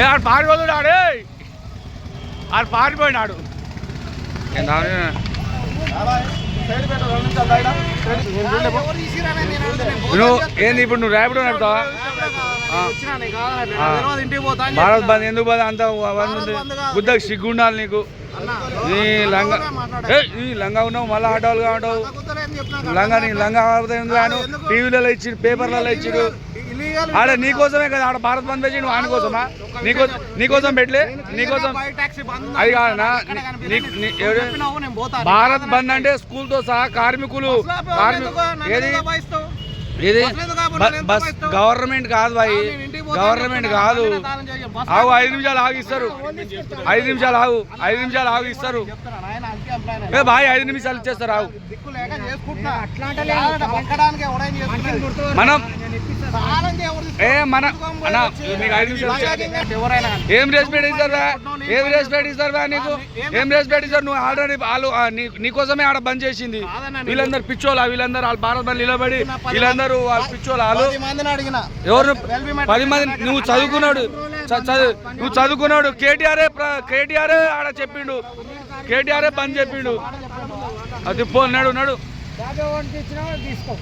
ఆడు పారిపోతుడు ఆడే ఆడు పారిపోయినాడు. నువ్వు ఏంది ఇప్పుడు నువ్వు ర్యాపిడో నడుపుతావా? భారత్ బంద్ ఎందుకు బంద్ అంత బుద్ధకు సిగ్గుండాలి నీకు. నీ లంగా ఉన్నావు మళ్ళీ ఆటోలుగా ఉంటావు. నీ లంగా టీవీలలో ఇచ్చి పేపర్లలో ఇచ్చిడు. ఆడ నీకోసమే కదా ఆడ భారత్ బంద్ పెట్టి నువ్వు ఆయన కోసమా? నీకోసం పెట్టలే నీకోసం అది కాదనా? భారత్ బంద్ అంటే స్కూల్తో సహా కార్మికులు ఏది ఇది బస్ గవర్నమెంట్ కాదు భాయ్, గవర్నమెంట్ కాదు. ఆగు 5 నిమిషాలు ఆగిస్తారు, 5 నిమిషాలు ఆగు, 5 నిమిషాలు ఆగిస్తారు. ఏ భాయ్ 5 నిమిషాలు ఇచ్చేస్తారు. ఆగు మనం నీకు 5 నిమిషాలు ఏం రెస్పెక్ట్ ఇస్తారా? ఏం రెస్పెక్ట్ ఇస్తారా నీకు? ఏం రెస్పెక్ట్ ఇస్తారు? నువ్వు ఆల్రెడీ వాళ్ళు నీకోసమే ఆడ బంద్ చేసింది. వీళ్ళందరూ పిచ్చోళ్ళ, వీళ్ళందరూ వాళ్ళు భారత్ బంద్ నిలబడి వీళ్ళందరూ వాళ్ళు పిచ్చోళ్ళు. వాళ్ళు ఎవరు 10 మంది? నువ్వు చదువుకున్నాడు కేటీఆర్ ఆడ చెప్పిండు, కేటీఆర్ బంద్ చెప్పిండు. అది పో నడు నడు తీసుకో.